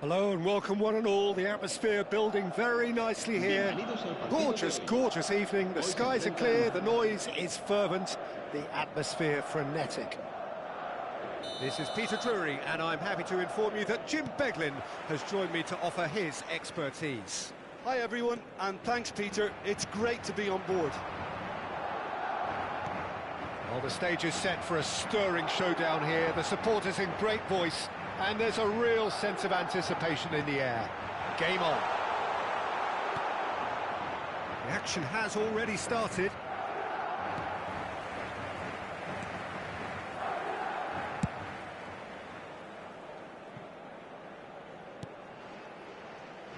Hello and welcome one and all. The atmosphere building very nicely here. Gorgeous, gorgeous evening. The skies are clear, the noise is fervent, the atmosphere frenetic. This is Peter Drury and I'm happy to inform you that Jim Beglin has joined me to offer his expertise. Hi everyone, and thanks Peter, it's great to be on board. Well, the stage is set for a stirring showdown here. The supporters in great voice, and there's a real sense of anticipation in the air. Game on. The action has already started.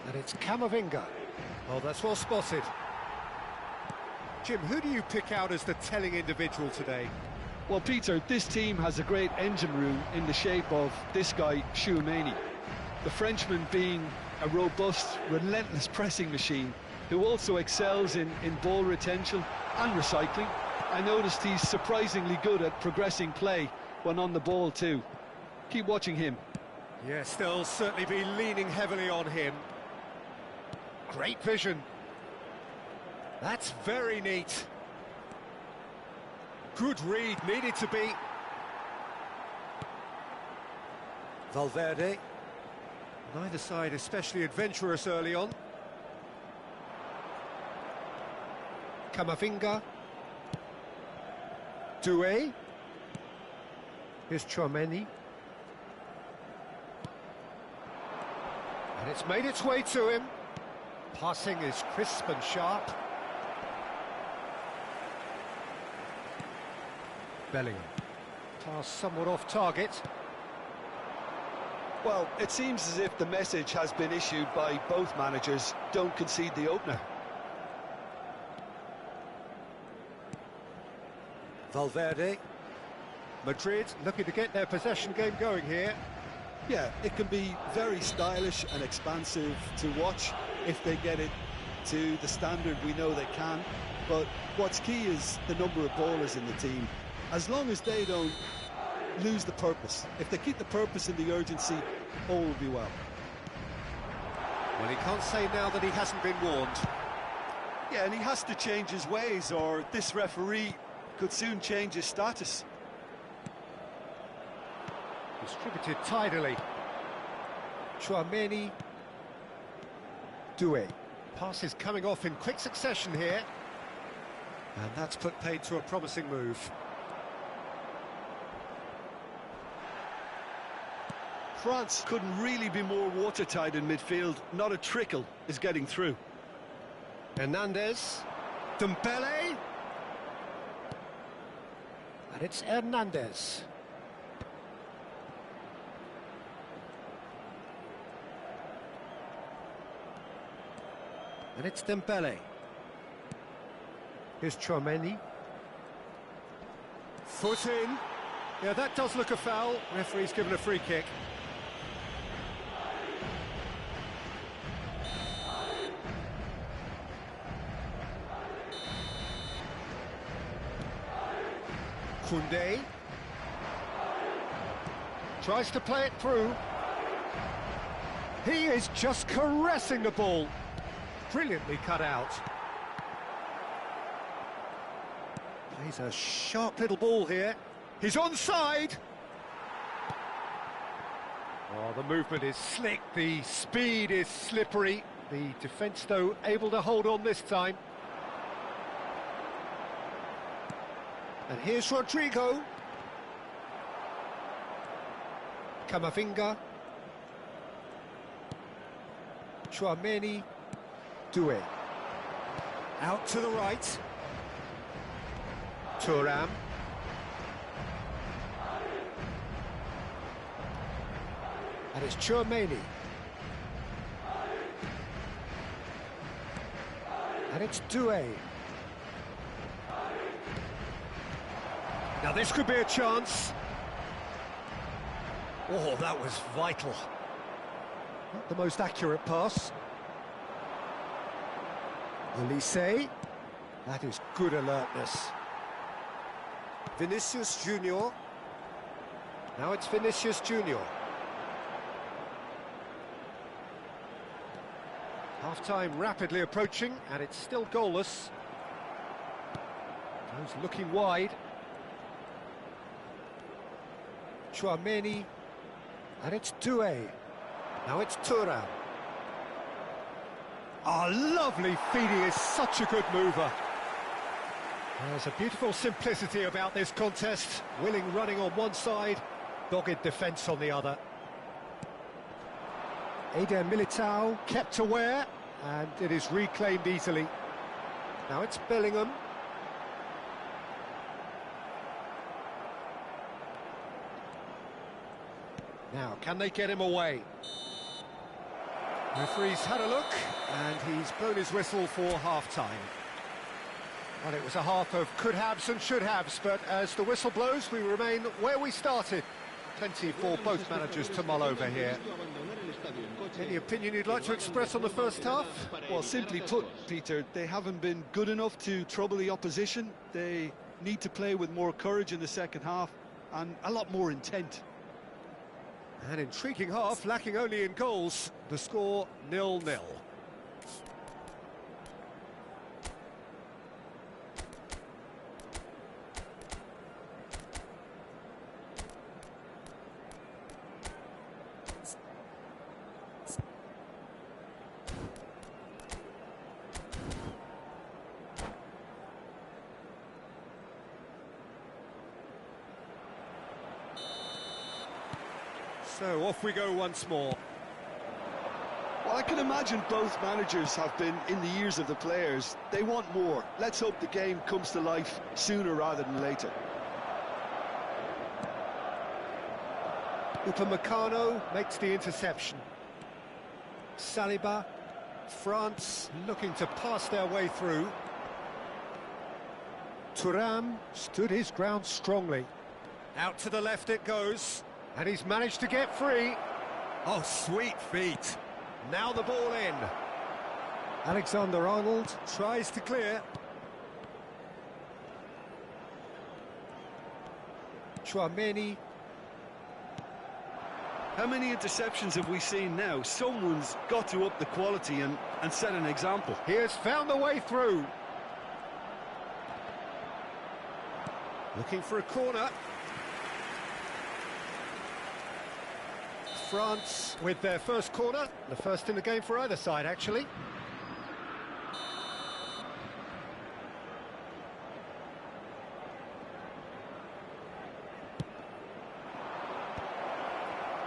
And it's Camavinga. Oh, that's well spotted. Jim, who do you pick out as the telling individual today? Well Peter, this team has a great engine room in the shape of this guy, Tchouaméni. The Frenchman being a robust, relentless pressing machine who also excels in ball retention and recycling. I noticed he's surprisingly good at progressing play when on the ball too. Keep watching him. Yes, they'll certainly be leaning heavily on him. Great vision. That's very neat. Good read, needed to be. Valverde. Neither side especially adventurous early on. Camavinga. Doué. Here's Tchouaméni. And it's made its way to him. Passing is crisp and sharp. Bellingham. Pass somewhat off target. Well, it seems as if the message has been issued by both managers: don't concede the opener. Valverde. Madrid looking to get their possession game going here. Yeah, it can be very stylish and expansive to watch if they get it to the standard we know they can. But what's key is the number of ballers in the team. As long as they don't lose the purpose, if they keep the purpose and the urgency, all will be well. Well, he can't say now that he hasn't been warned. Yeah, and he has to change his ways, or this referee could soon change his status. Distributed tidily. Tchouaméni. Doué. Passes coming off in quick succession here. And that's put paid to a promising move. France couldn't really be more watertight in midfield. Not a trickle is getting through. Hernandez. Dembele. And it's Hernandez. And it's Dembele. Here's Tchouaméni. Foot in. Yeah, that does look a foul. Referee's given a free kick. Koundé. Tries to play it through. He is just caressing the ball. Brilliantly cut out. Plays a sharp little ball here. He's onside. Oh, the movement is slick, the speed is slippery. The defence, though, able to hold on this time. And here's Rodrigo. Camavinga. Tchouaméni. Doué. Out to the right. Thuram. And it's Tchouaméni. And it's Doué. Now this could be a chance. Oh, that was vital. Not the most accurate pass. Elise. That is good alertness. Vinicius Junior. Now it's Vinicius Junior. Half-time rapidly approaching, and it's still goalless. Those looking wide. Chouameni, and it's Doué. Now it's Thuram. Oh, lovely feed, he is such a good mover. There's a beautiful simplicity about this contest. Willing running on one side, dogged defence on the other. Eder Militao kept aware, and it is reclaimed easily. Now it's Bellingham. Now, can they get him away? Referee's had a look, and he's blown his whistle for half-time. Well, it was a half of could-haves and should-haves, but as the whistle blows, we remain where we started. Plenty for both managers to mull over here. Any opinion you'd like to express on the first half? Well, simply put, Peter, they haven't been good enough to trouble the opposition. They need to play with more courage in the second half and a lot more intent. An intriguing half, lacking only in goals. The score 0-0. So off we go once more. Well, I can imagine both managers have been in the ears of the players. They want more. Let's hope the game comes to life sooner rather than later. Upamecano makes the interception. Saliba, France looking to pass their way through. Thuram stood his ground strongly. Out to the left it goes. And he's managed to get free. Oh, sweet feet. Now the ball in. Alexander-Arnold tries to clear. Chouameni. How many interceptions have we seen now? Someone's got to up the quality and set an example. He has found the way through. Looking for a corner. France with their first corner, the first in the game for either side, actually.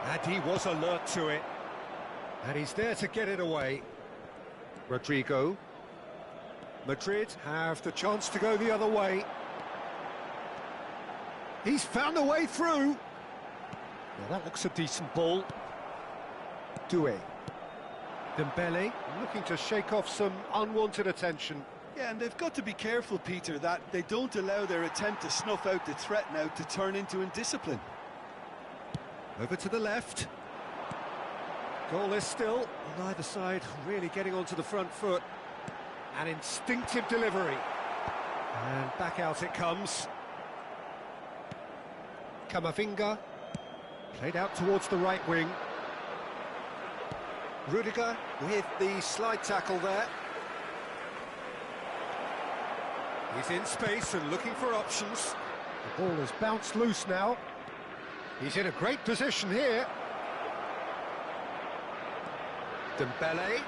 And he was alert to it. And he's there to get it away. Rodrigo. Madrid have the chance to go the other way. He's found a way through. Well, that looks a decent ball. Doué. Dembele looking to shake off some unwanted attention. Yeah, and they've got to be careful, Peter, that they don't allow their attempt to snuff out the threat now to turn into indiscipline. Over to the left. Goalless still. On either side, really getting onto the front foot. An instinctive delivery. And back out it comes. Camavinga. Played out towards the right wing. Rudiger with the slide tackle there. He's in space and looking for options. The ball has bounced loose now. He's in a great position here. Dembele.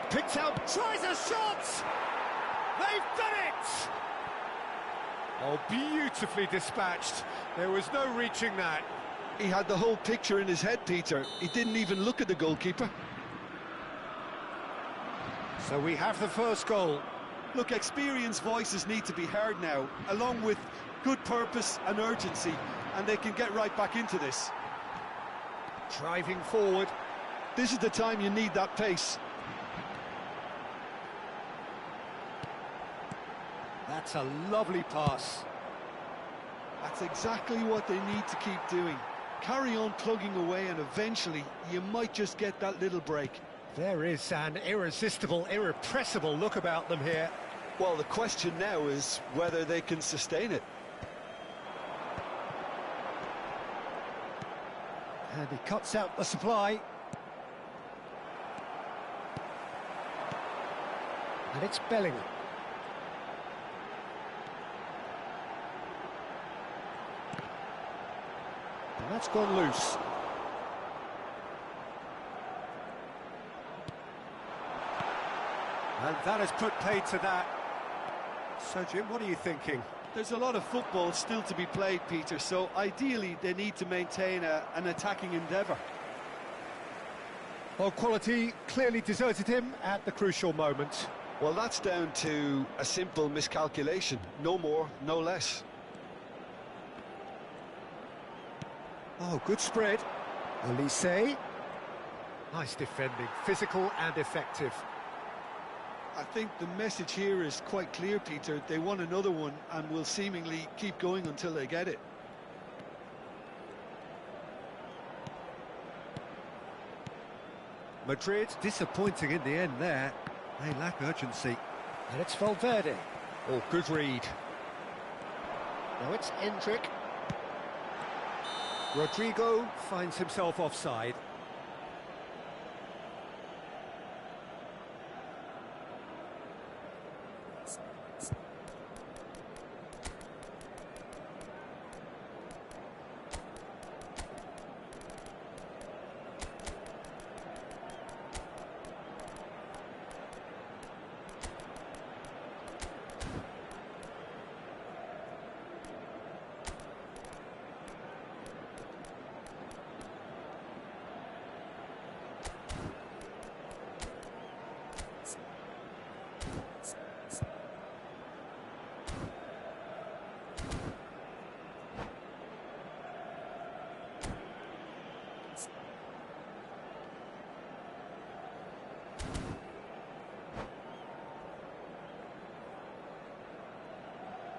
Picks out, tries a shot! They've done it! Oh, beautifully dispatched. There was no reaching that. He had the whole picture in his head, Peter. He didn't even look at the goalkeeper. So we have the first goal. Look, experienced voices need to be heard now, along with good purpose and urgency, and they can get right back into this. Driving forward. This is the time you need that pace. That's a lovely pass. That's exactly what they need to keep doing. Carry on plugging away and eventually you might just get that little break. There is an irresistible, irrepressible look about them here. Well, the question now is whether they can sustain it. And he cuts out the supply. And it's Bellingham. And that's gone loose. And that has put paid to that. So, Jim, what are you thinking? There's a lot of football still to be played, Peter, so ideally they need to maintain an attacking endeavour. Well, quality clearly deserted him at the crucial moment. Well, that's down to a simple miscalculation. No more, no less. Oh, good spread. Olise. Nice defending, physical and effective. I think the message here is quite clear, Peter. They want another one and will seemingly keep going until they get it. Madrid disappointing in the end there. They lack urgency. And it's Valverde. Oh, good read. Now it's Endrick. Rodrigo finds himself offside.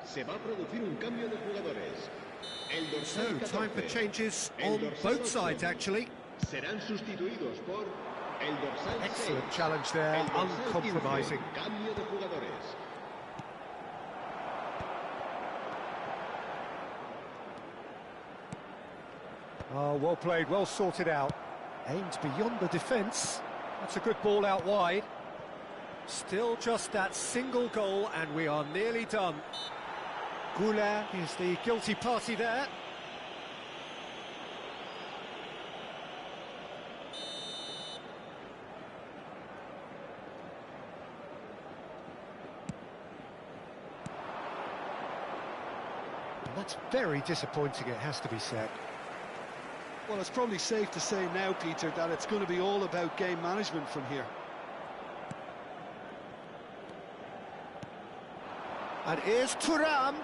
Se va a producir un cambio de jugadores. El dorsal 14, time for changes on both sides, actually. Serán sustituidos por el dorsal 6. Excellent challenge there, el dorsal uncompromising. 15, cambio de jugadores. Oh, well played, well sorted out. Aimed beyond the defence. That's a good ball out wide. Still just that single goal, and we are nearly done. Goulart is the guilty party there. And that's very disappointing, it has to be said. Well, it's probably safe to say now, Peter, that it's going to be all about game management from here. And here's Thuram.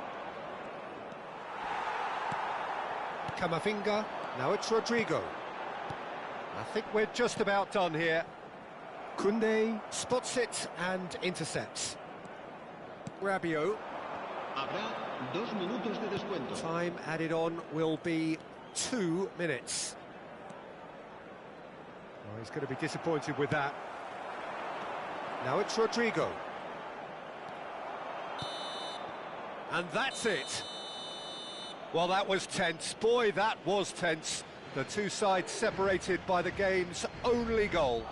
Camavinga, now it's Rodrigo. I think we're just about done here. Koundé spots it and intercepts. Rabiot. Habrá 2 minutos de descuento. Time added on will be 2 minutes. Oh, he's going to be disappointed with that. Now it's Rodrigo. And that's it. Well, that was tense. Boy, that was tense. The two sides separated by the game's only goal.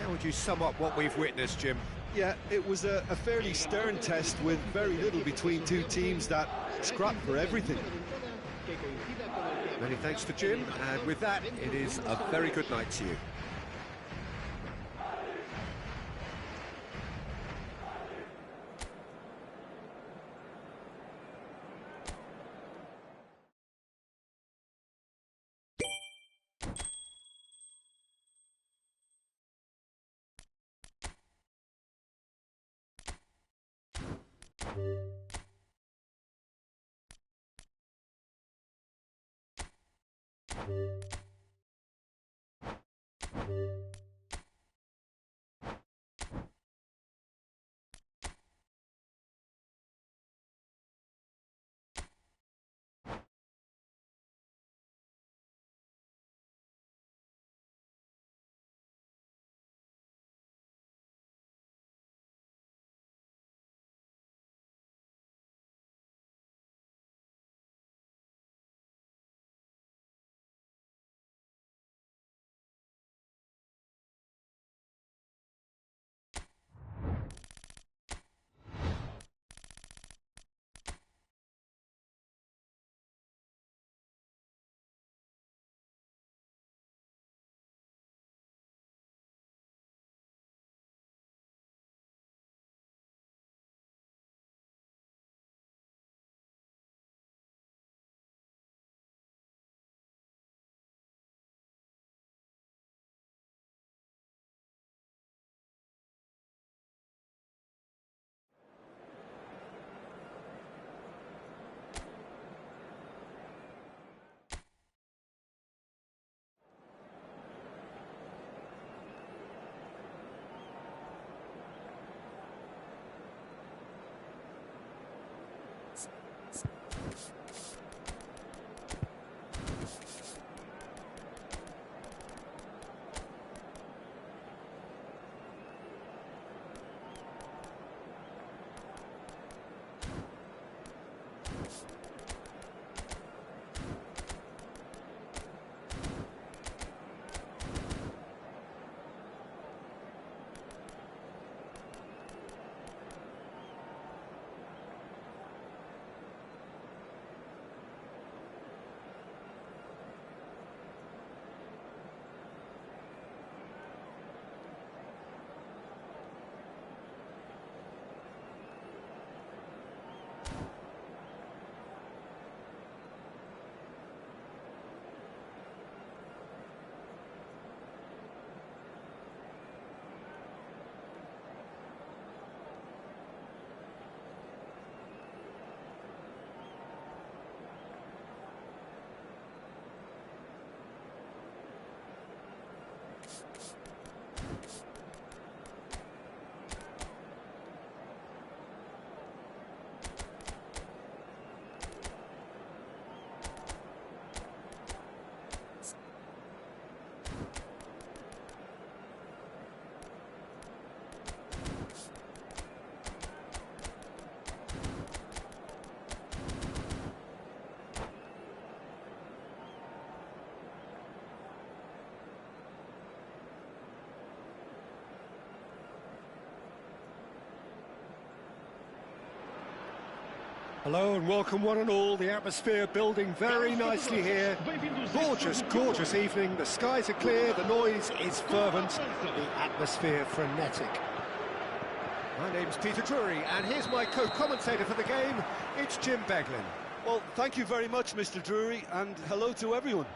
How would you sum up what we've witnessed, Jim? Yeah, it was a fairly stern test with very little between two teams that scrapped for everything. Many thanks to Jim, and with that, it is a very good night to you. Hello and welcome one and all. The atmosphere building very nicely here. Gorgeous, gorgeous evening. The skies are clear, the noise is fervent, the atmosphere frenetic. My name's Peter Drury, and here's my co-commentator for the game. It's Jim Beglin. Well, thank you very much, Mr. Drury, and hello to everyone.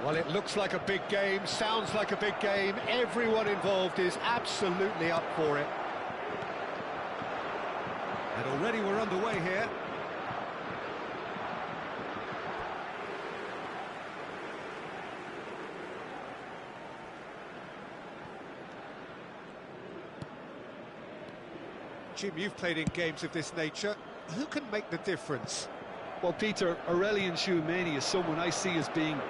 Well, it looks like a big game, sounds like a big game. Everyone involved is absolutely up for it. And already we're underway here. Jim, you've played in games of this nature. Who can make the difference? Well, Peter, Aurelien Tchouameni is someone I see as being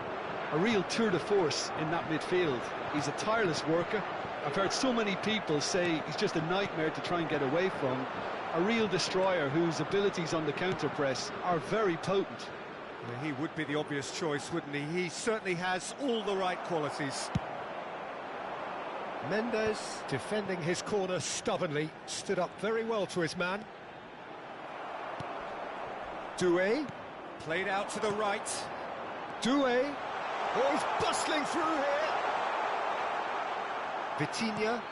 a real tour de force in that midfield. He's a tireless worker. I've heard so many people say he's just a nightmare to try and get away from. A real destroyer whose abilities on the counter-press are very potent. Well, he would be the obvious choice, wouldn't he? He certainly has all the right qualities. Mendes, defending his corner stubbornly, stood up very well to his man. Doué, played out to the right. Doué, oh, he's bustling through here. Vitinha.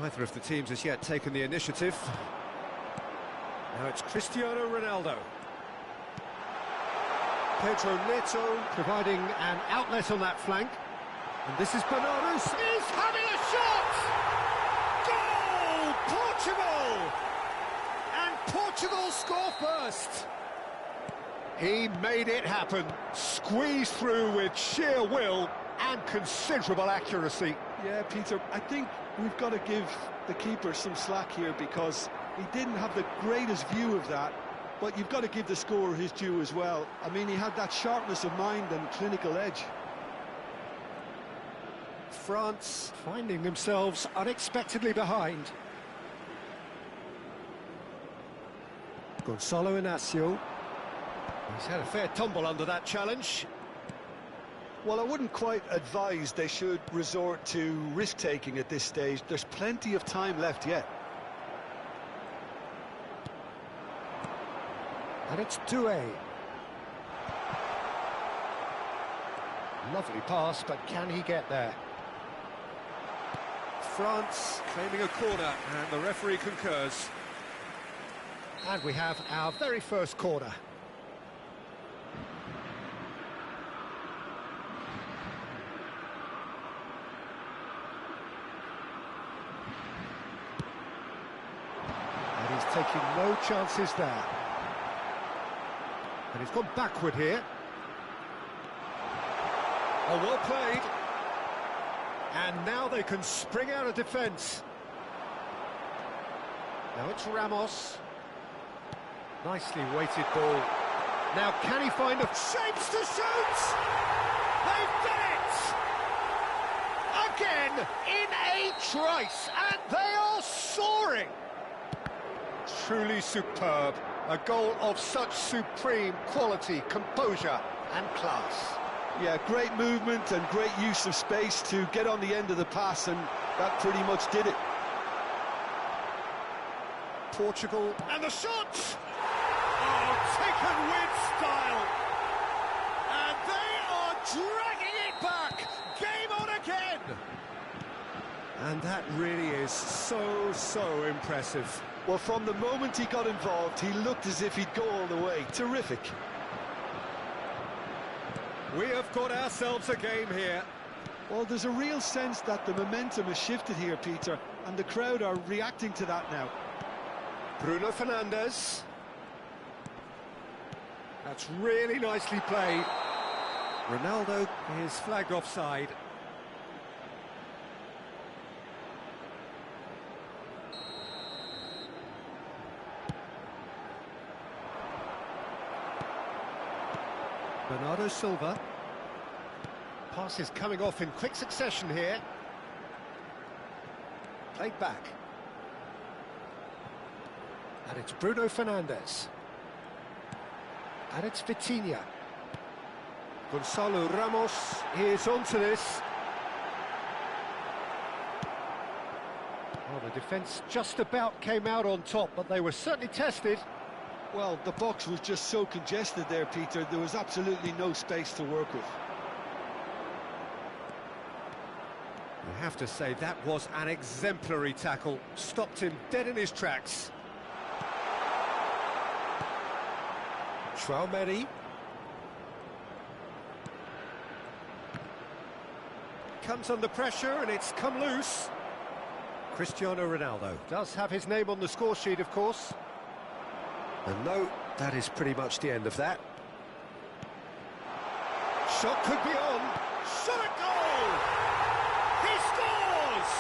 Neither of the teams has yet taken the initiative. Now it's Cristiano Ronaldo. Pedro Neto providing an outlet on that flank. And this is Bernardo. He's having a shot! Goal! Portugal! And Portugal score first. He made it happen. Squeezed through with sheer will and considerable accuracy. Yeah, Peter, I think we've got to give the keeper some slack here because he didn't have the greatest view of that, but you've got to give the scorer his due as well. I mean, he had that sharpness of mind and clinical edge. France finding themselves unexpectedly behind. Gonzalo Inacio. He's had a fair tumble under that challenge. Well, I wouldn't quite advise they should resort to risk-taking at this stage. There's plenty of time left yet. And it's Doué. Lovely pass, but can he get there? France claiming a corner, and the referee concurs. And we have our very first corner. And he's taking no chances there. And he's gone backward here. Oh, well played. And now they can spring out of defence. Now it's Ramos. Nicely weighted ball. Now can he find a shapes to shoot? They've done it! Again in a trice, and they are soaring. Truly superb. A goal of such supreme quality, composure and class. Yeah, great movement and great use of space to get on the end of the pass, and that pretty much did it. Portugal, and the shot! Oh, taken with style! And they are dragging it back! Game on again! And that really is so impressive. Well, from the moment he got involved, he looked as if he'd go all the way. Terrific. We have got ourselves a game here. Well, there's a real sense that the momentum has shifted here, Peter, and the crowd are reacting to that now. Bruno Fernandes. That's really nicely played. Ronaldo is flagged offside. Bernardo Silva. Passes coming off in quick succession here. Played back. And it's Bruno Fernandes. And it's Vitinha. Gonzalo Ramos is onto this. Well, the defence just about came out on top, but they were certainly tested. Well, the box was just so congested there, Peter. There was absolutely no space to work with. You have to say that was an exemplary tackle. Stopped him dead in his tracks. Traumeri. Comes under pressure and it's come loose. Cristiano Ronaldo does have his name on the score sheet, of course. And no, that is pretty much the end of that. Shot could be on. Shot at goal! He scores!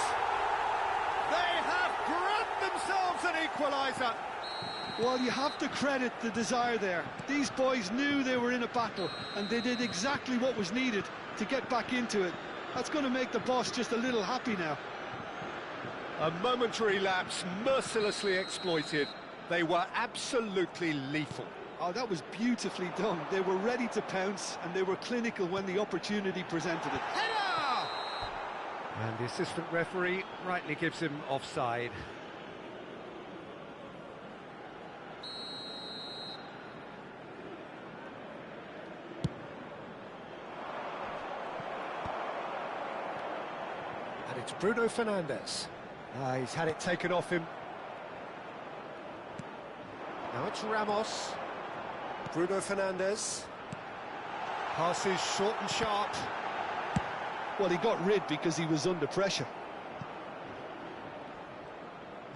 They have grabbed themselves an equaliser. Well, you have to credit the desire there. These boys knew they were in a battle, and they did exactly what was needed to get back into it. That's going to make the boss just a little happy now. A momentary lapse, mercilessly exploited. They were absolutely lethal. Oh, that was beautifully done. They were ready to pounce, and they were clinical when the opportunity presented it. Header! And the assistant referee rightly gives him offside. And it's Bruno Fernandes. He's had it taken off him. Now it's Ramos. Bruno Fernandes. Passes short and sharp. Well, he got rid because he was under pressure.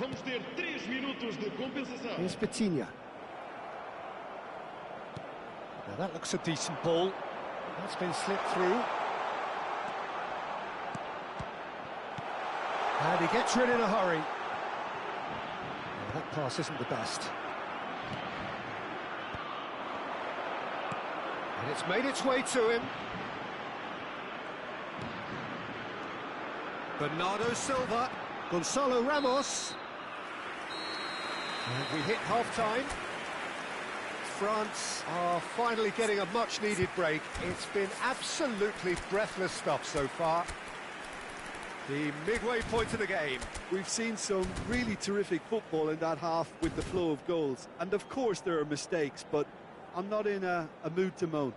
Vamos ter 3 minutos de compensação. Here's Vitinha. Now that looks a decent ball. That's been slipped through. And he gets rid in a hurry. Well, that pass isn't the best. And it's made its way to him. Bernardo Silva. Gonzalo Ramos. And we hit half-time. France are finally getting a much-needed break. It's been absolutely breathless stuff so far. The midway point of the game. We've seen some really terrific football in that half with the flow of goals. And of course there are mistakes, but I'm not in a mood to moan.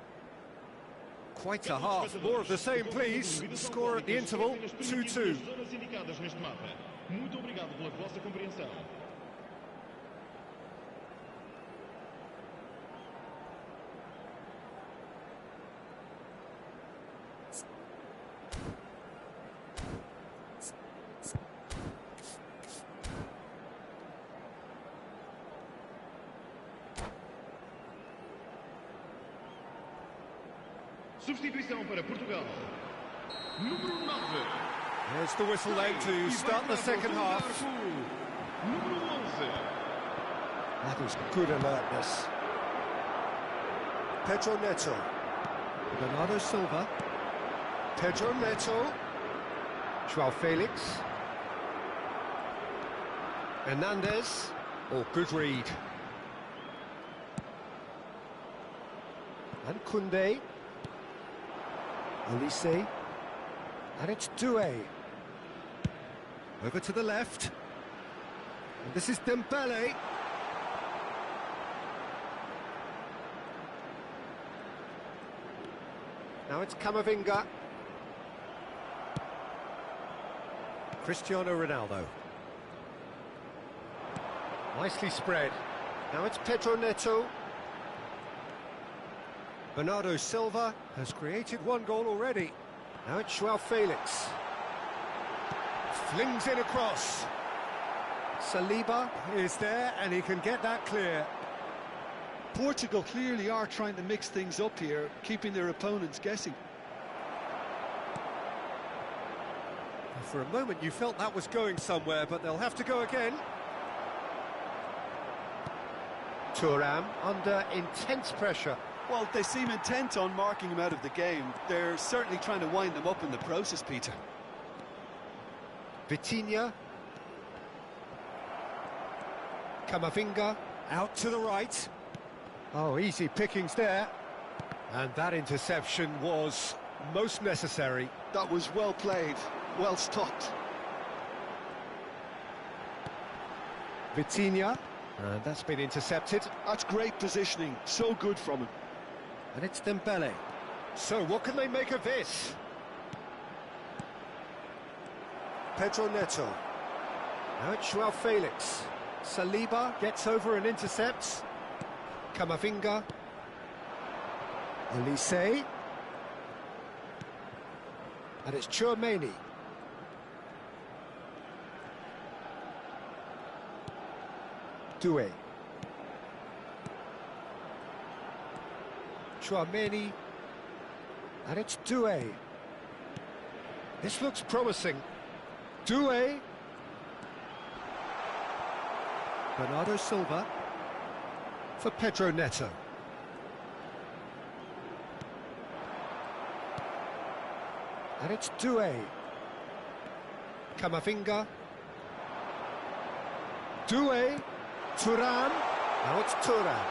Quite a half. More of the same, please. Score at the interval, 2-2. Muito obrigado pela vossa compreensão. Substituição para Portugal. Número 9. There's the whistle then to start the second half. Número 11. That is good alertness. Pedro Neto. Bernardo Silva. Pedro Neto. João Felix. Hernandez. Oh, good read. And Koundé. Olise. And it's Doué. Over to the left. And this is Dembele. Now it's Camavinga. Cristiano Ronaldo. Nicely spread. Now it's Pedro Neto. Bernardo Silva has created one goal already. Now it's João Felix. Flings it across. Saliba is there and he can get that clear. Portugal clearly are trying to mix things up here, keeping their opponents guessing. For a moment you felt that was going somewhere, but they'll have to go again. Thuram under intense pressure. Well, they seem intent on marking him out of the game. They're certainly trying to wind them up in the process, Peter. Vitinha. Camavinga out to the right. Oh, easy pickings there. And that interception was most necessary. That was well played, well stopped. Vitinha, and that's been intercepted. That's great positioning, so good from him. And it's Dembele. So what can they make of this? Pedro Neto. Now it's Joao Felix. Saliba gets over and intercepts. Camavinga. Elise. And it's Tchouaméni. Doué. Tchouaméni. And it's Doué. This looks promising. Doué. Bernardo Silva for Pedro Neto. And it's Doué. Camavinga. Doué. Turan. Now it's Turan.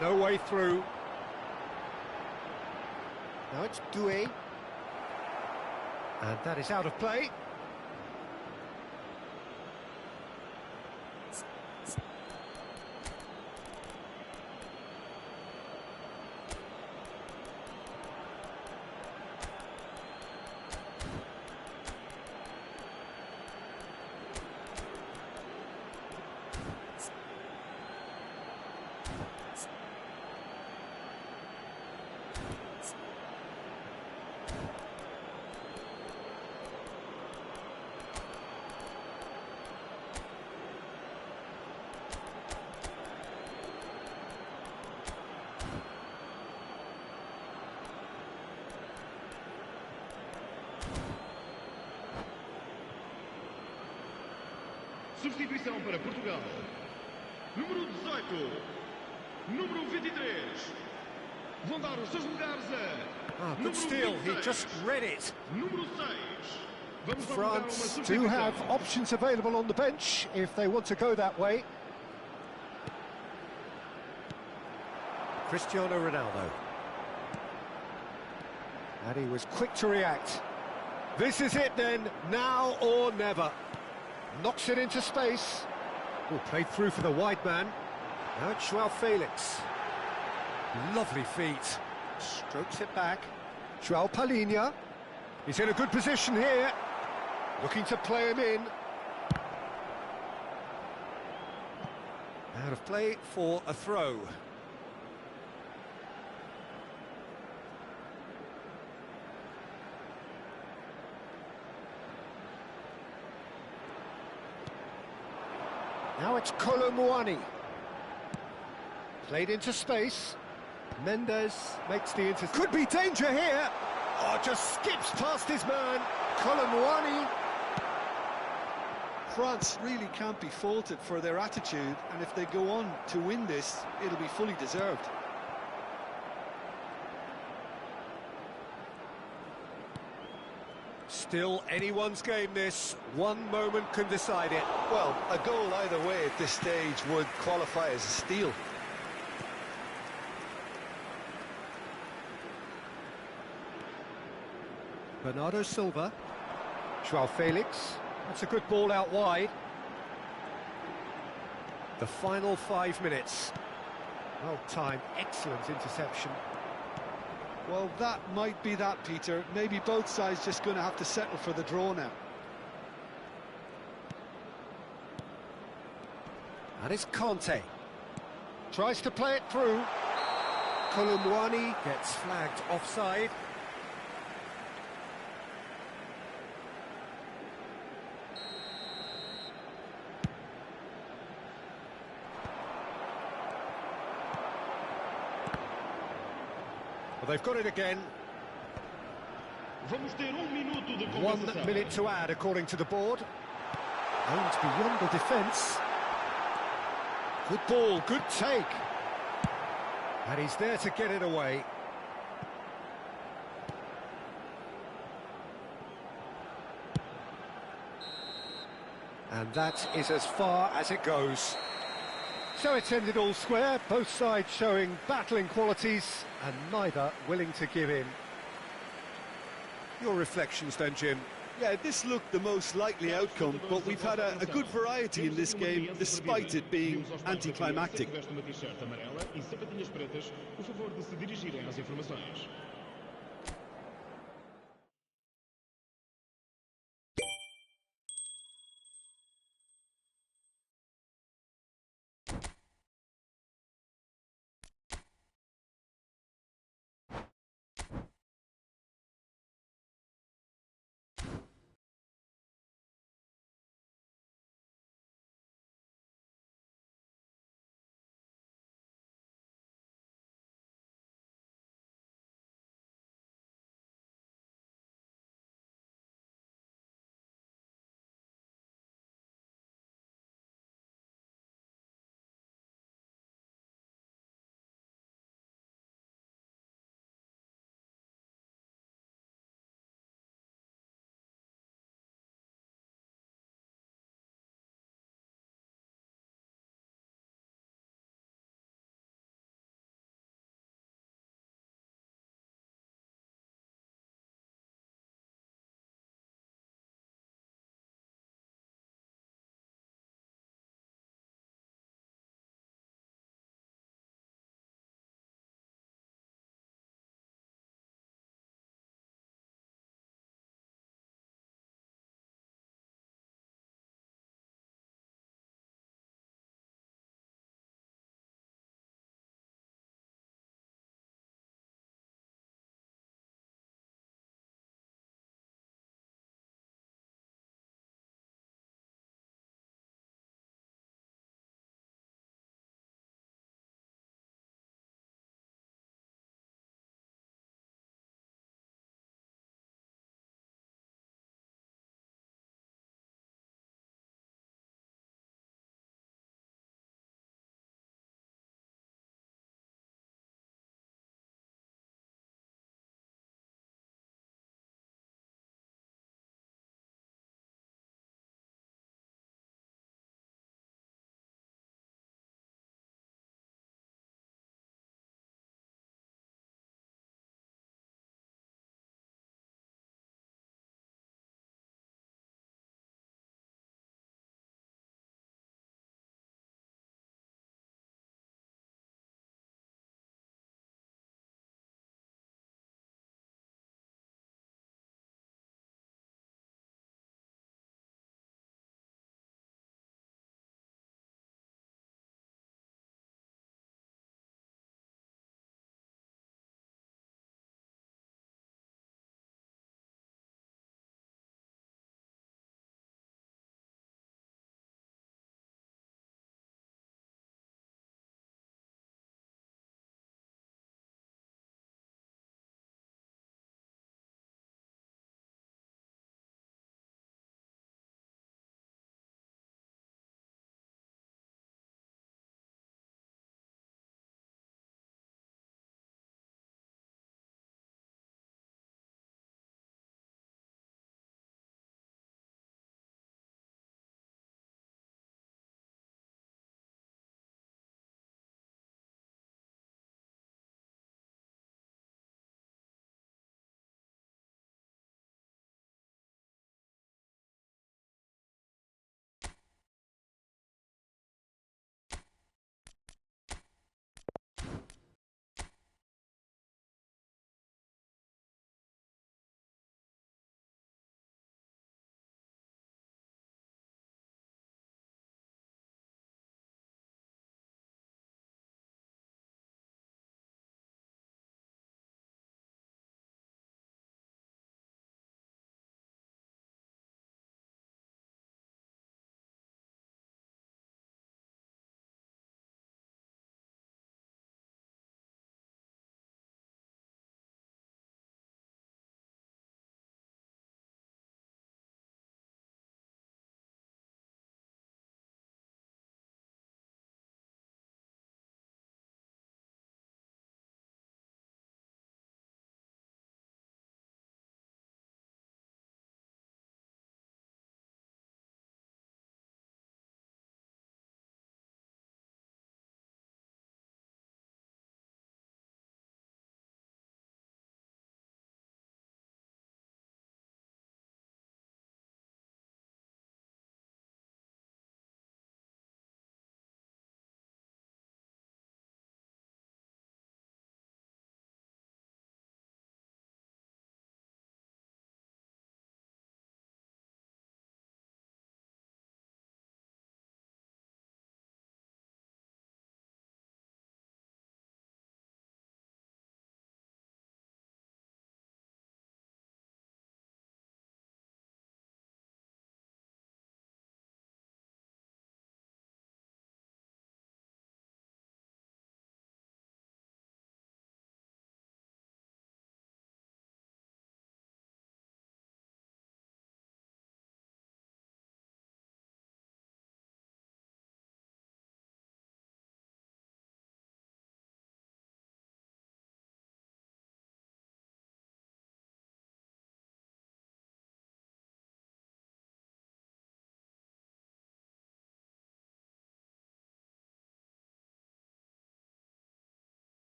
No way through. Now it's Doué. And that is out of play. Substituição para Portugal. Número 18. Número 23. Vão dar os seus lugares a... Good steal, he just read it. Número 6. Vamos France do have options available on the bench if they want to go that way. Cristiano Ronaldo. And he was quick to react. This is it then, now or never. Knocks it into space. Oh, played through for the wide man. Now it's Joao Felix. Lovely feet. Strokes it back. Joao Palhinha. He's in a good position here. Looking to play him in. Out of play for a throw. Now it's Colomouani. Played into space. Mendes makes the intercept. Could be danger here. Oh, just skips past his man. Colomouani. France really can't be faulted for their attitude, and if they go on to win this, it'll be fully deserved. Still anyone's game this. One moment can decide it. Well, a goal either way at this stage would qualify as a steal. Bernardo Silva. Joao Felix. That's a good ball out wide. The final 5 minutes. Well timed, excellent interception. Well, that might be that, Peter. Maybe both sides just going to have to settle for the draw now. And it's Conte. Tries to play it through. Colomouani gets flagged offside. Well, they've got it again. 1 minute to add, according to the board. Aimed beyond the defence. Good ball, good take. And he's there to get it away. And that is as far as it goes. So it's ended all square, both sides showing battling qualities and neither willing to give in. Your reflections then, Jim? Yeah, this looked the most likely outcome, but we've had a good variety in this game, despite it being anticlimactic. Se tiveste uma t-shirt amarela e sapatilhas pretas, por favor de se dirigirem às informações.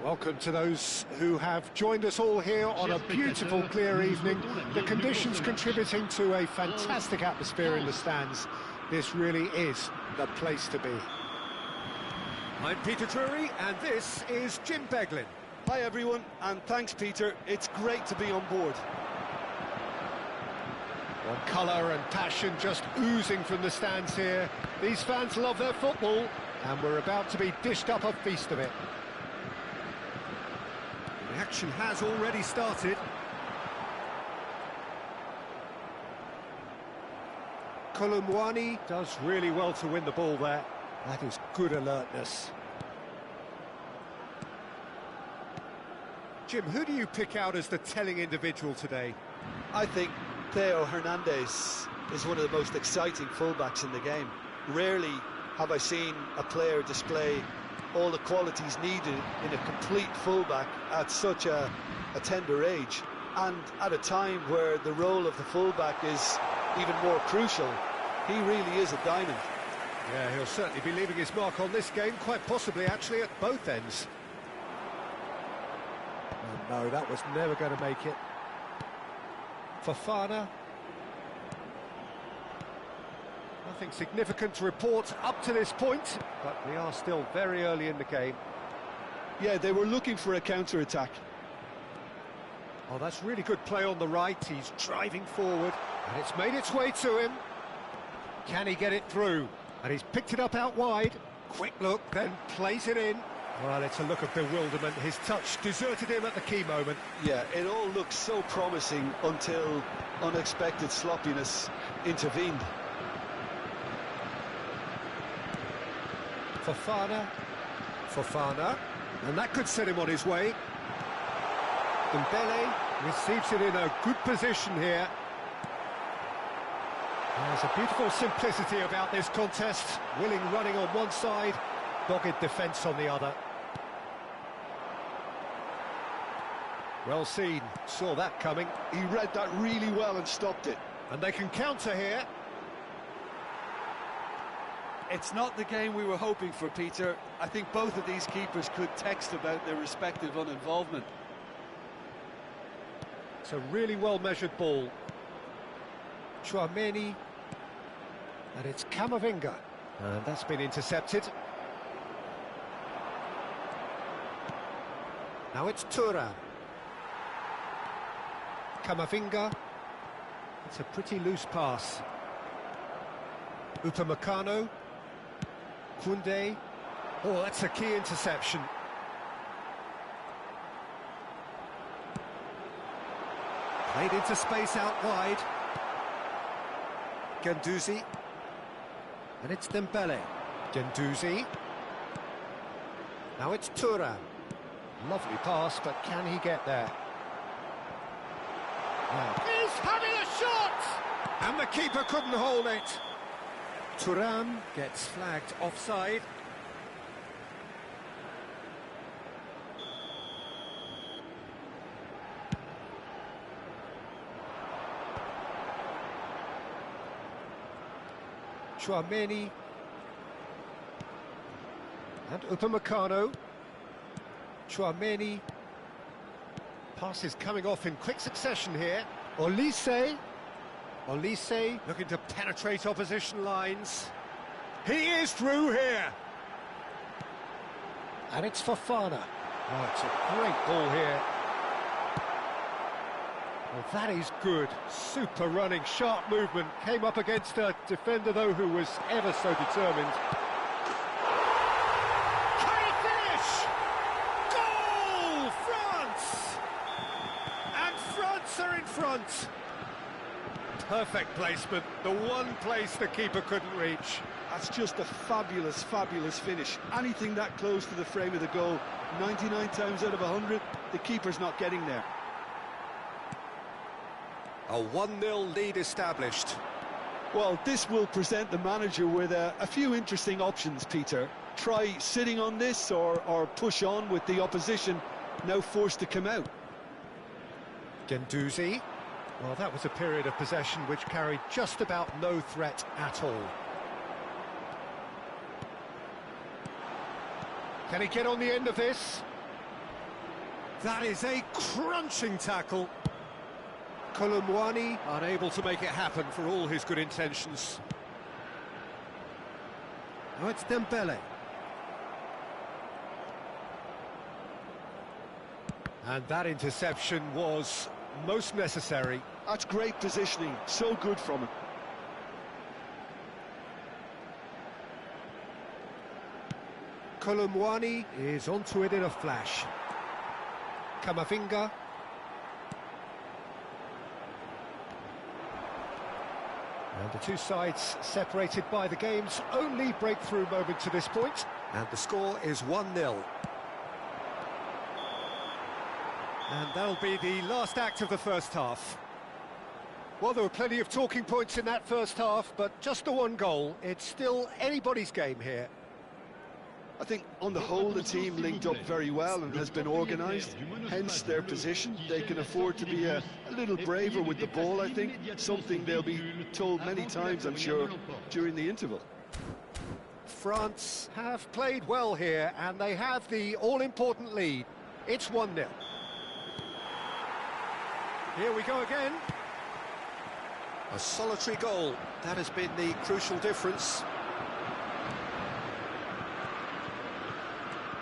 Welcome to those who have joined us all here on a beautiful, clear evening. The conditions contributing to a fantastic atmosphere in the stands. This really is the place to be. I'm Peter Drury, and this is Jim Beglin. Hi everyone, and thanks Peter. It's great to be on board. Well, colour and passion just oozing from the stands here. These fans love their football, and we're about to be dished up a feast of it. The action has already started. Kolumwani does really well to win the ball there. That is good alertness. Jim, who do you pick out as the telling individual today? I think Theo Hernandez is one of the most exciting fullbacks in the game. Rarely have I seen a player display all the qualities needed in a complete fullback at such a tender age, and at a time where the role of the fullback is even more crucial. He really is a diamond. Yeah, he'll certainly be leaving his mark on this game, quite possibly actually at both ends. Oh no, that was never going to make it. Fofana. Nothing significant to report up to this point, but we are still very early in the game. Yeah, they were looking for a counter-attack. Oh, that's really good play on the right. He's driving forward, and it's made its way to him. Can he get it through? And he's picked it up out wide. Quick look, then plays it in. Well, it's a look of bewilderment. His touch deserted him at the key moment. Yeah, it all looked so promising until unexpected sloppiness intervened. Fofana, and that could set him on his way. Dembele receives it in a good position here. There's a beautiful simplicity about this contest. Willing running on one side, dogged defence on the other. Well seen, saw that coming. He read that really well and stopped it. And they can counter here. It's not the game we were hoping for, Peter. I think both of these keepers could text about their respective uninvolvement. It's a really well-measured ball. Chouameni, and it's Camavinga, and that's been intercepted. Now it's Thuram. Camavinga, it's a pretty loose pass. Upamecano, Koundé, oh, that's a key interception. Played into space out wide. Guendouzi, and it's Dembele. Guendouzi. Now it's Thuram. Lovely pass, but can he get there? Now. He's having a shot! And the keeper couldn't hold it. Thuram gets flagged offside. Chouameni and Upamecano. Chouameni. Passes coming off in quick succession here. Olise looking to penetrate opposition lines. He is through here. And it's Fofana. Oh, it's a great ball here. Well, that is good. Super running, sharp movement. Came up against a defender, though, who was ever so determined. Can he finish? Goal! France! And France are in front. Perfect placement. The one place the keeper couldn't reach. That's just a fabulous, fabulous finish. Anything that close to the frame of the goal, 99 times out of 100, the keeper's not getting there. A 1-0 lead established. Well, this will present the manager with a few interesting options, Peter. Try sitting on this or push on with the opposition now forced to come out. Guendouzi. Well, that was a period of possession which carried just about no threat at all. Can he get on the end of this? That is a crunching tackle. Kolumwani unable to make it happen for all his good intentions. Now it's Dembele. And that interception was most necessary. That's great positioning, so good from him. Kolumwani is onto it in a flash. Kamavinga. And the two sides separated by the game's only breakthrough moment to this point. And the score is 1-0. And that'll be the last act of the first half. Well, there were plenty of talking points in that first half, but just the one goal. It's still anybody's game here. I think on the whole the team linked up very well and has been organised, hence their position. They can afford to be a little braver with the ball, I think, something they'll be told many times, I'm sure, during the interval. France have played well here and they have the all-important lead. It's 1-0. Here we go again. A solitary goal, that has been the crucial difference.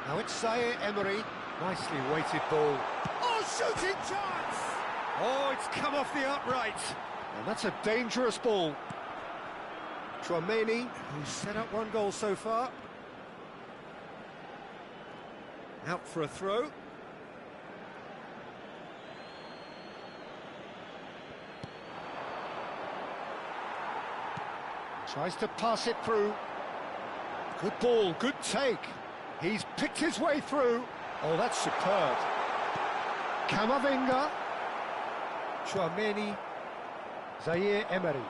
Now it's Zaire Emery, nicely weighted ball. Oh, shooting chance! Oh, it's come off the upright. And that's a dangerous ball. Tchouaméni, who's set up one goal so far. Out for a throw. Tries to pass it through. Good ball, good take. He's picked his way through. Oh, that's superb. Kamavinga. Tchouaméni. Zaire Emery.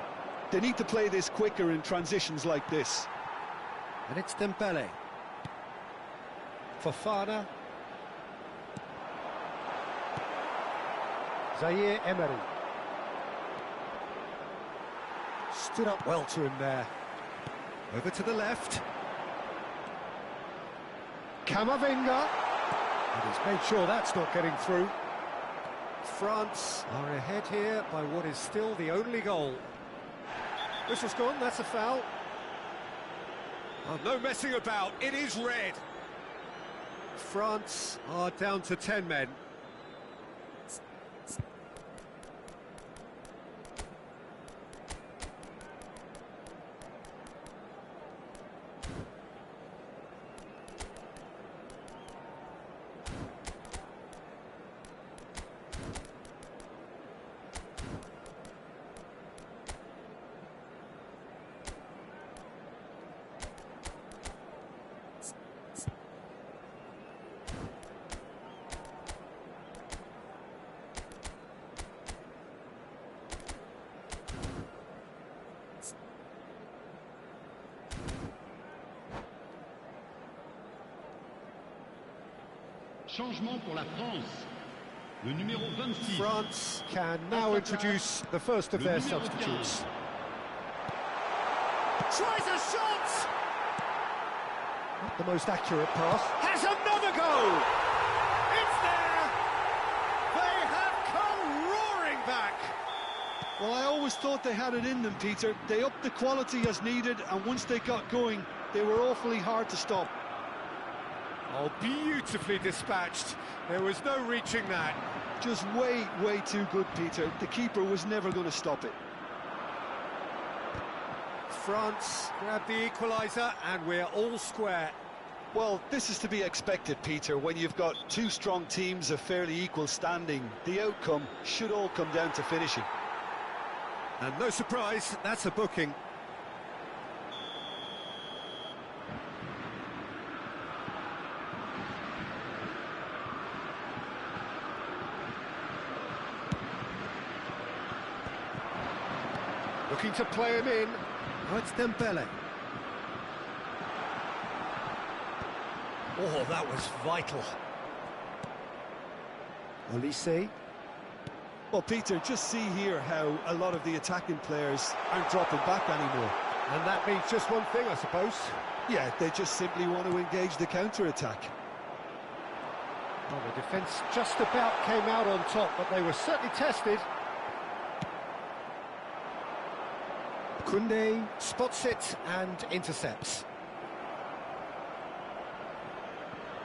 They need to play this quicker in transitions like this. And it's Dembele. Fofana. Zaire Emery. Stood up well to him there. Over to the left. Kamavinga. And he's made sure that's not getting through. France are ahead here by what is still the only goal. Whistle's gone, that's a foul. Oh, no messing about, it is red. France are down to 10 men. Changement pour la France. Le numéro 26. France can now introduce the first of their substitutes. Tries a shot! Not the most accurate pass. Has another goal! It's there! They have come roaring back! Well, I always thought they had it in them, Peter. They upped the quality as needed, and once they got going, they were awfully hard to stop. Oh, beautifully dispatched. There was no reaching that. Just way, way too good, Peter. The keeper was never going to stop it. France grab the equaliser, and we're all square. Well, this is to be expected, Peter. When you've got two strong teams of fairly equal standing, the outcome should all come down to finishing. And no surprise, that's a booking. Looking to play him in. Oh, it's Dembele. Oh, that was vital. Olise. Well, Peter, just see here how a lot of the attacking players aren't dropping back anymore. And that means just one thing, I suppose. Yeah, they just simply want to engage the counter-attack. Well, the defence just about came out on top, but they were certainly tested. Koundé spots it and intercepts.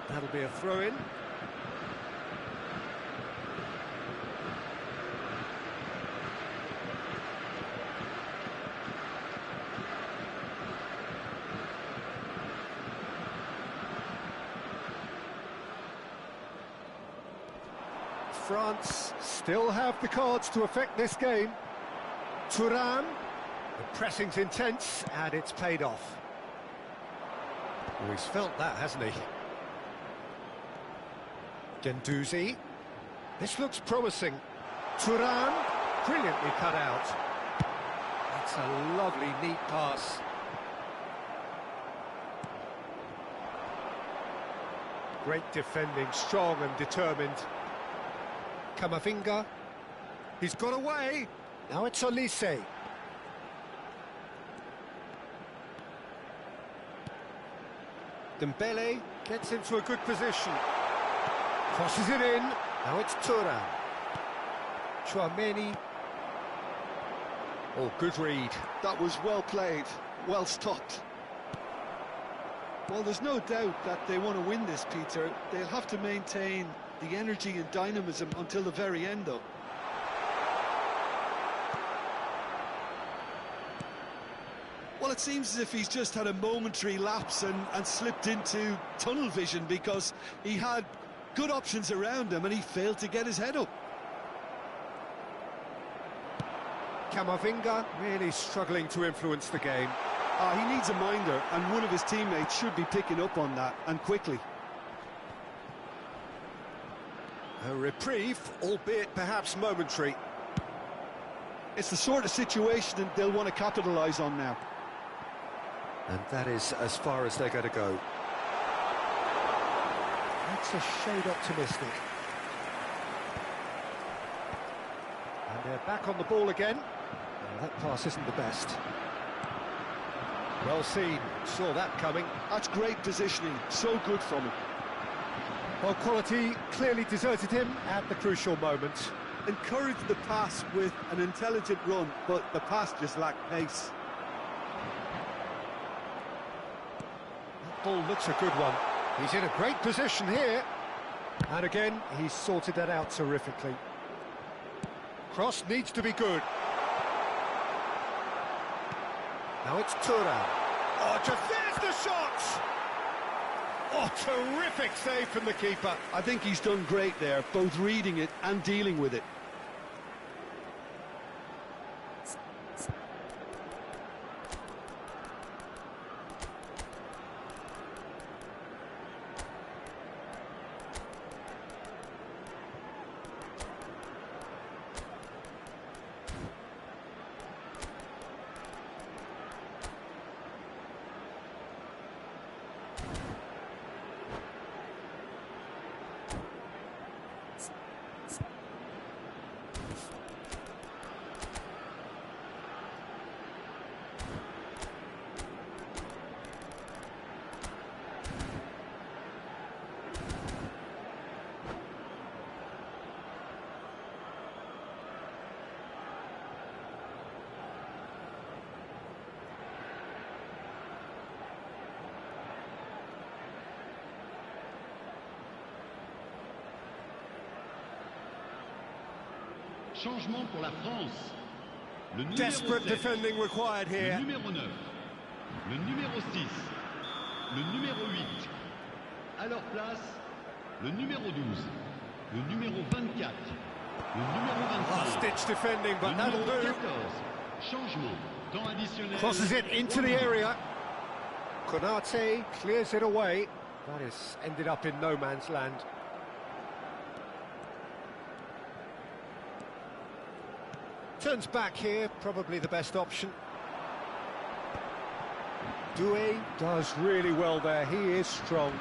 That'll be a throw-in. France still have the cards to affect this game. Thuram, the pressing's intense and it's paid off. Well, he's felt that, hasn't he? Gendouzi. This looks promising. Thuram, brilliantly cut out. That's a lovely, neat pass. Great defending, strong and determined. Camavinga, he's got away, now it's Olise. Dembele gets into a good position, crosses it in, now it's Thuram. Chouameni, oh, good read. That was well played, well stopped. Well, there's no doubt that they want to win this, Peter. They'll have to maintain the energy and dynamism until the very end, though. Well, it seems as if he's just had a momentary lapse and slipped into tunnel vision, because he had good options around him and he failed to get his head up. Camavinga really struggling to influence the game. He needs a minder, and one of his teammates should be picking up on that, and quickly. A reprieve, albeit perhaps momentary. It's the sort of situation that they'll want to capitalise on now. And that is as far as they're going to go. That's a shade optimistic. And they're back on the ball again. Well, that pass isn't the best. Well seen, saw that coming. That's great positioning, so good from him. Well, quality clearly deserted him at the crucial moment. Encouraged the pass with an intelligent run, but the pass just lacked pace. That ball looks a good one. He's in a great position here. And again, he's sorted that out terrifically. Cross needs to be good. Now it's Thuram. Oh, just there's the shot! Oh, terrific save from the keeper. I think he's done great there, both reading it and dealing with it. Changement pour la France. Le numéro Desperate 7, defending required le here. numéro 9, le numéro 6, le numéro 8. À leur place, le numéro 12, le numéro 24, le numéro 23. Last-ditch defending, but le that'll numéro do. 14. Changement. Temps additionnel. Crosses it into the area. Konate clears it away. That has ended up in no man's land. Turns back here, probably the best option. Doué does really well there, he is strong.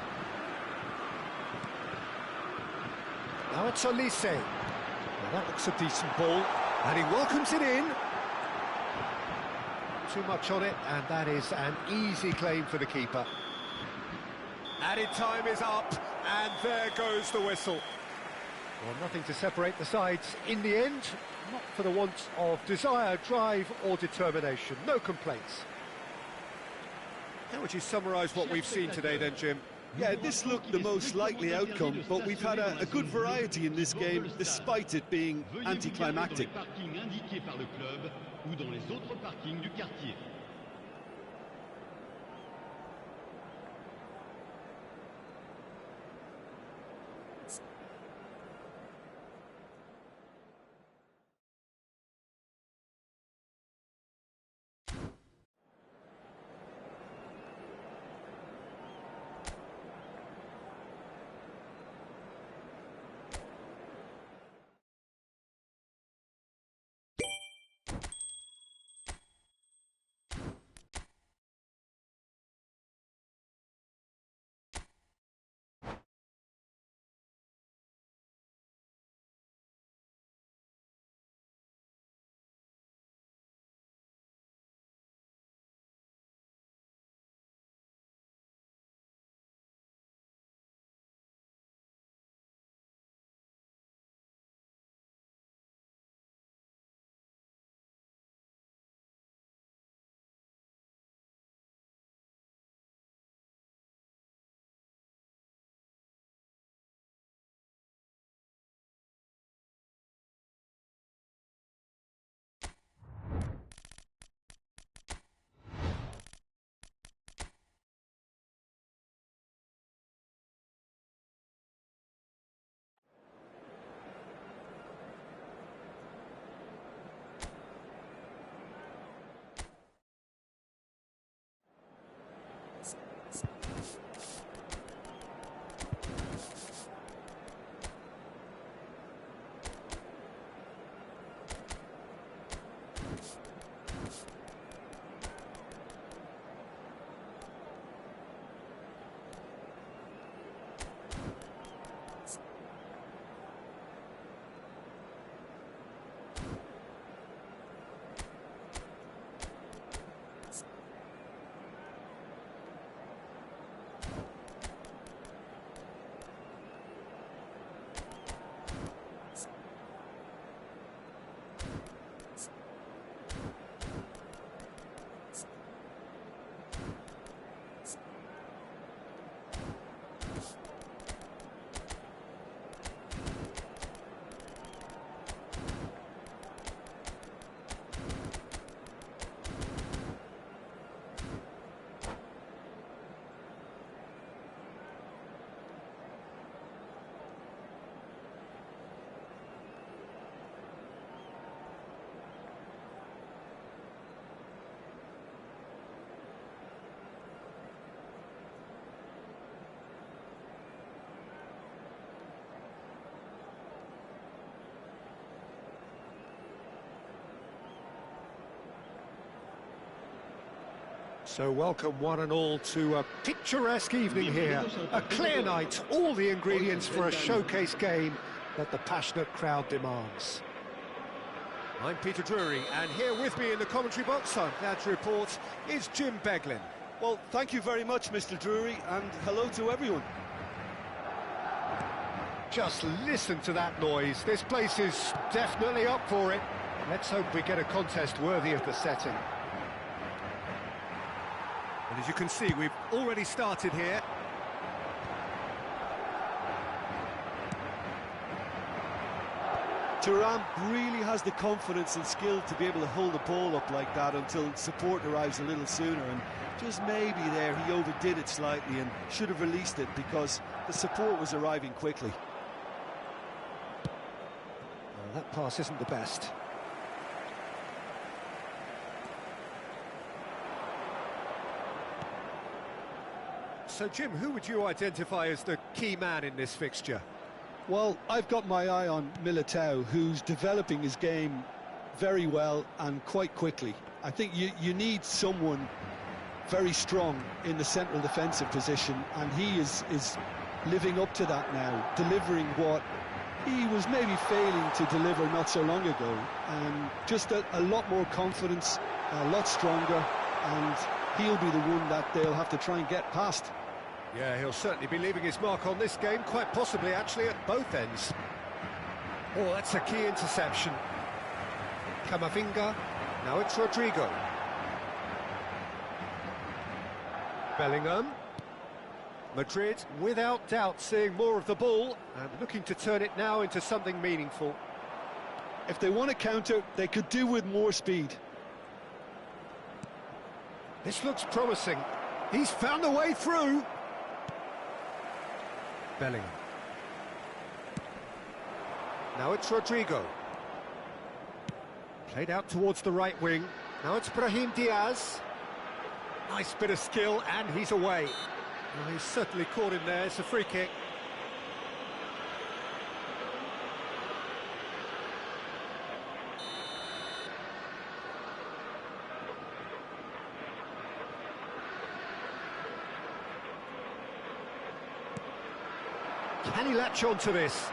Now it's Olise. Well, that looks a decent ball, and he welcomes it in. Too much on it, and that is an easy claim for the keeper. Added time is up, And there goes the whistle. Well, nothing to separate the sides in the end, not for the want of desire, drive or determination. No complaints. How would you summarise what we've seen today then, Jim? Yeah, this looked the most likely outcome, but we've had a good variety in this game, despite it being anticlimactic. So welcome one and all to a picturesque evening here, a clear night, all the ingredients for a showcase game that the passionate crowd demands. I'm Peter Drury, and here with me in the commentary box, I'm glad to report, is Jim Beglin. Well, thank you very much, Mr. Drury, and hello to everyone. Just listen to that noise, this place is definitely up for it. Let's hope we get a contest worthy of the setting. And as you can see, we've already started here. Thuram really has the confidence and skill to be able to hold the ball up like that until support arrives a little sooner, and just maybe there he overdid it slightly and should have released it because the support was arriving quickly. Well, that pass isn't the best. So, Jim, who would you identify as the key man in this fixture? Well, I've got my eye on Militao, who's developing his game very well and quite quickly. I think you need someone very strong in the central defensive position, and he is living up to that now, delivering what he was maybe failing to deliver not so long ago. Just a lot more confidence, a lot stronger, and he'll be the one that they'll have to try and get past. Yeah, he'll certainly be leaving his mark on this game, quite possibly actually at both ends. Oh, that's a key interception. Camavinga, now it's Rodrigo. Bellingham. Madrid, without doubt, seeing more of the ball and looking to turn it now into something meaningful. If they want to counter, they could do with more speed. This looks promising. He's found a way through. Bellingham. Now it's Rodrigo. Played out towards the right wing. Now it's Brahim Diaz. Nice bit of skill, and he's away. Well, he's certainly caught him there. It's a free kick. Can he latch on to this?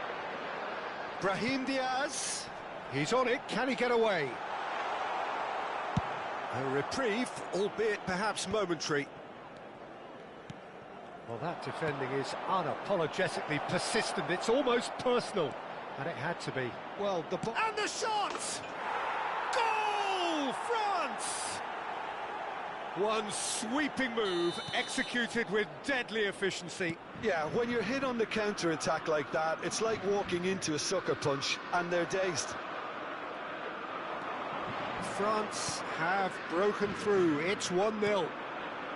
Brahim Diaz. He's on it. Can he get away? A reprieve, albeit perhaps momentary. Well, that defending is unapologetically persistent. It's almost personal, and it had to be. Well, and the shot! Goal, France! One sweeping move, executed with deadly efficiency. Yeah, when you're hit on the counter-attack like that, it's like walking into a sucker punch, and they're dazed. France have broken through. It's 1-0.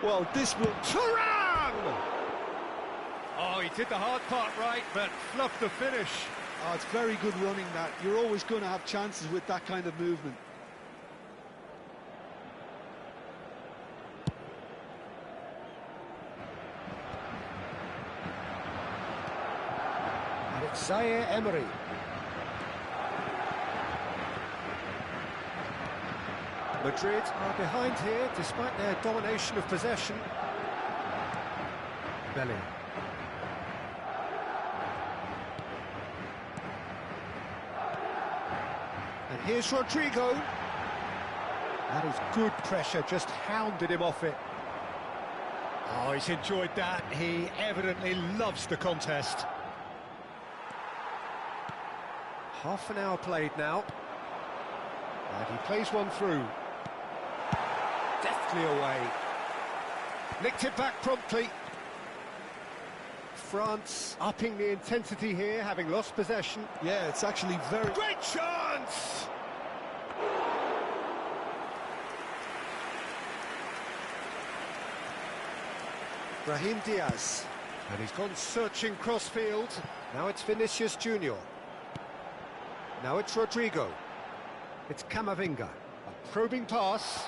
Well, this will... Thuram! Oh, he did the hard part right, but fluffed the finish. Oh, it's very good running, that. You're always going to have chances with that kind of movement. And it's Zaire Emery. Madrid are behind here, despite their domination of possession. Bellingham. And here's Rodrigo. That is good pressure, just hounded him off it. Oh, he's enjoyed that. He evidently loves the contest. Half an hour played now. And he plays one through. Deftly away. Nicked it back promptly. France upping the intensity here, having lost possession. Yeah, it's actually very... Great chance! Brahim Diaz. And he's gone searching crossfield. Now it's Vinicius Junior. Now it's Rodrigo. It's Camavinga. A probing pass.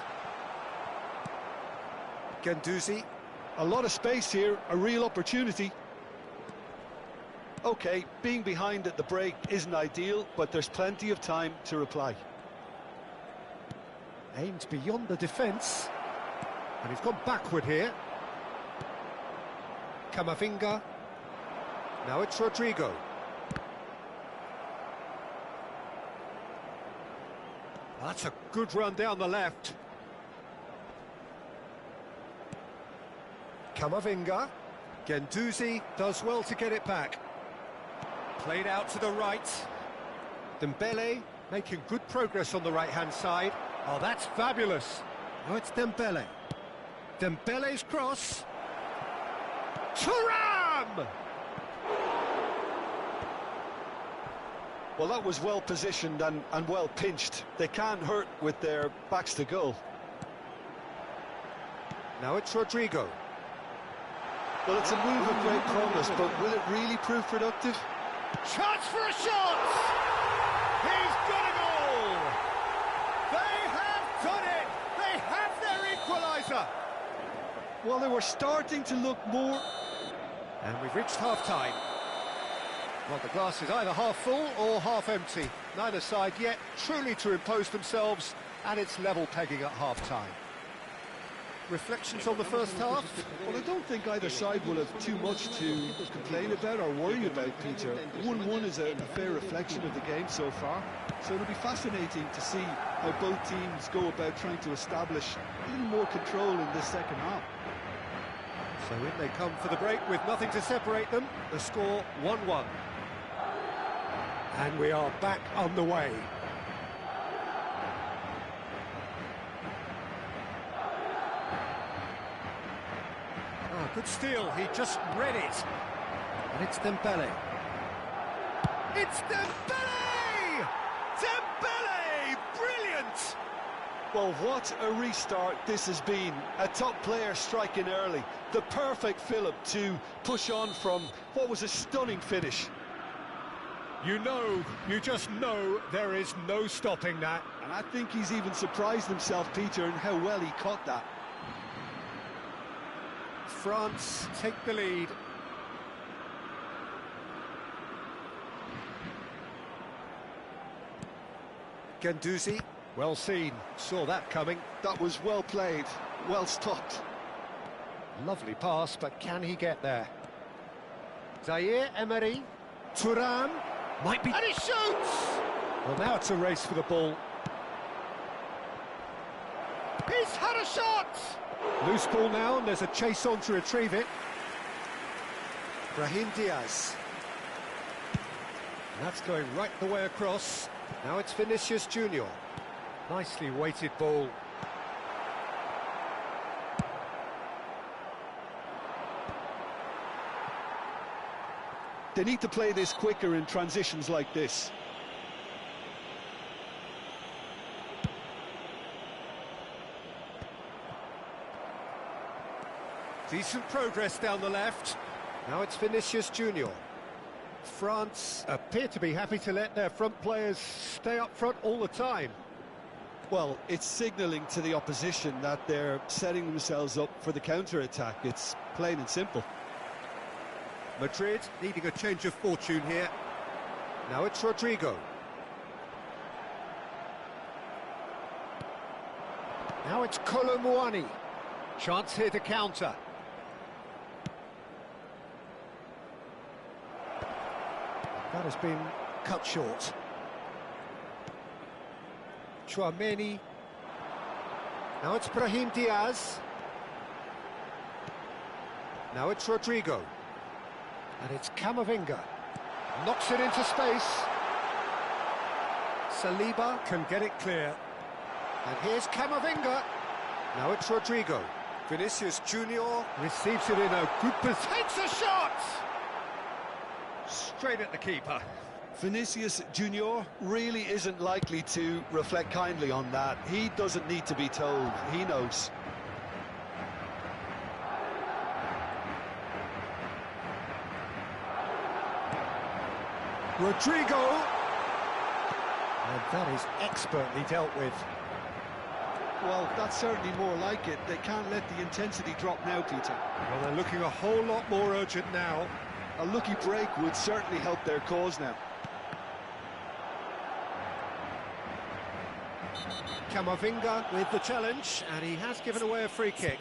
Guendouzi. A lot of space here, a real opportunity. OK, being behind at the break isn't ideal, but there's plenty of time to reply. Aimed beyond the defence. And he's gone backward here. Camavinga. Now it's Rodrigo. That's a good run down the left. Camavinga. Guendouzi does well to get it back. Played out to the right. Dembele making good progress on the right-hand side. Oh, that's fabulous. Oh, it's Dembele. Dembele's cross. Thuram! Well, that was well positioned and well pinched. They can't hurt with their backs to goal. Now it's Rodrigo. Well, it's a move of great promise, but will it really prove productive? Chance for a shot! He's got a goal! They have done it! They have their equaliser! Well, they were starting to look more... And we've reached half-time. Well, the glass is either half full or half empty. Neither side yet truly to impose themselves, and it's level pegging at half-time. Reflections on the first half? Well, I don't think either side will have too much to complain about or worry about, Peter. 1-1 is a fair reflection of the game so far. So it'll be fascinating to see how both teams go about trying to establish a little more control in this second half. So in they come for the break with nothing to separate them. The score 1-1. And we are back on the way. Oh, good steal, he just read it. And it's Dembele. It's Dembele! Dembele! Brilliant! Well, what a restart this has been. A top player striking early. The perfect fillip to push on from what was a stunning finish. You just know there is no stopping that. And I think he's even surprised himself, Peter, in how well he caught that. France take the lead. Guendouzi, well seen, saw that coming. That was well played, well stopped. Lovely pass, but can he get there? Zaire Emery, Thuram, might be... And he shoots! Well, now it's a race for the ball. He's had a shot! Loose ball now, and there's a chase on to retrieve it. Brahim Diaz. And that's going right the way across. Now it's Vinicius Junior. Nicely weighted ball. They need to play this quicker in transitions like this. Decent progress down the left. Now it's Vinicius Junior. France appear to be happy to let their front players stay up front all the time. Well, it's signalling to the opposition that they're setting themselves up for the counter-attack. It's plain and simple. Madrid needing a change of fortune here. Now it's Rodrigo. Now it's Kolo Muani. Chance here to counter. That has been cut short. Chouameni. Now it's Brahim Diaz. Now it's Rodrigo. And it's Camavinga. Knocks it into space. Saliba can get it clear. And here's Camavinga. Now it's Rodrigo. Vinicius Junior receives it in a good position. Takes a shot! Straight at the keeper. Vinicius Junior really isn't likely to reflect kindly on that. He doesn't need to be told. He knows. Rodrigo, and that is expertly dealt with. Well, that's certainly more like it. They can't let the intensity drop now, Peter. Well, they're looking a whole lot more urgent now. A lucky break would certainly help their cause now. Camavinga with the challenge, and he has given away a free kick.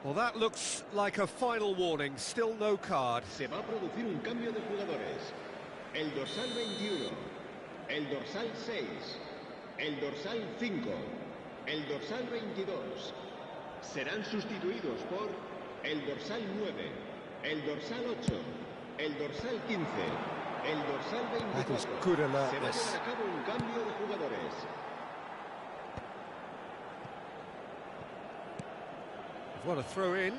Well, that looks like a final warning. Still no card. Se va a producir un cambio de jugadores. El dorsal 21, el dorsal 6, el dorsal 5, el dorsal 22. Serán sustituidos por el dorsal 9, el dorsal 8, el dorsal 15, el dorsal 24. That is good Se va a alertness. llevar a cabo un cambio de jugadores. What a throw in.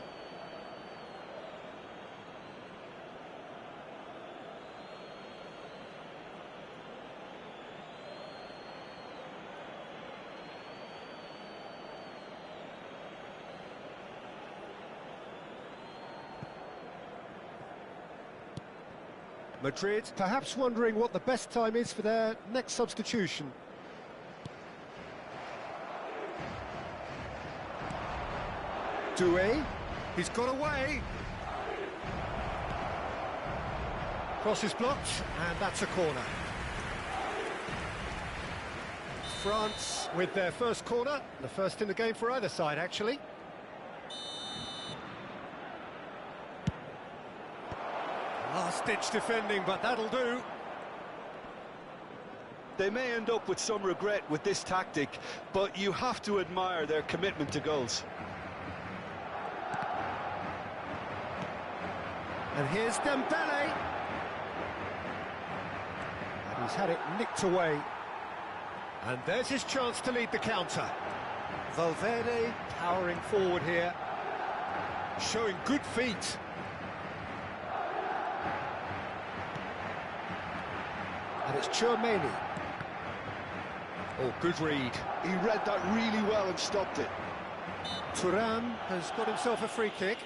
Madrid perhaps wondering what the best time is for their next substitution. Doué, he's got away. Cross is blocked, and that's a corner. France with their first corner, the first in the game for either side, actually. Last-ditch defending, but that'll do. They may end up with some regret with this tactic, but you have to admire their commitment to goals. And here's Dembele. And he's had it nicked away. And there's his chance to lead the counter. Valverde powering forward here, showing good feet. And it's Tchouaméni. Oh, good read. He read that really well and stopped it. Thuram has got himself a free kick.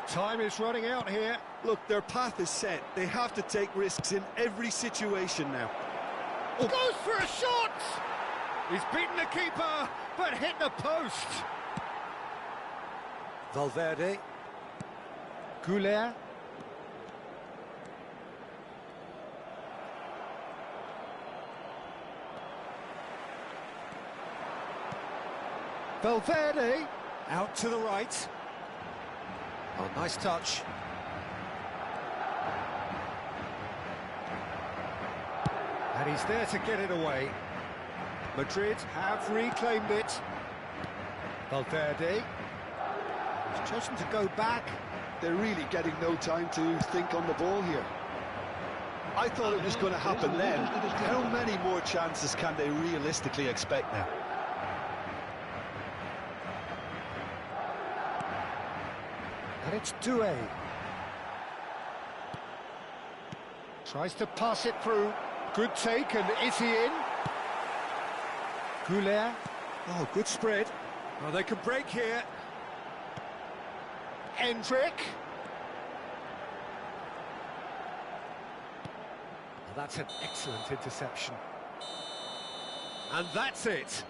Time is running out here. Look, their path is set. They have to take risks in every situation now. Oh. Goes for a shot! He's beaten the keeper, but hit the post. Valverde. Goulet. Valverde out to the right. Oh, nice touch. And he's there to get it away. Madrid have reclaimed it. Valverde. He's chosen to go back. They're really getting no time to think on the ball here. I thought it was going to happen then. How many more chances can they realistically expect now? And it's Doué. Tries to pass it through. Good take, and is he in? Goulet. Oh, good spread. Oh, they can break here. Hendrick. Oh, that's an excellent interception. And that's it.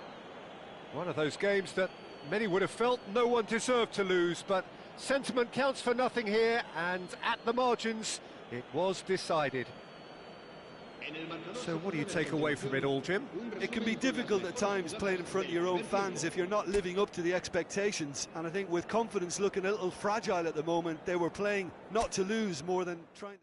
One of those games that many would have felt no one deserved to lose, but sentiment counts for nothing here, and at the margins, it was decided. So what do you take away from it all, Jim? It can be difficult at times playing in front of your own fans if you're not living up to the expectations, and I think with confidence looking a little fragile at the moment, they were playing not to lose more than trying to...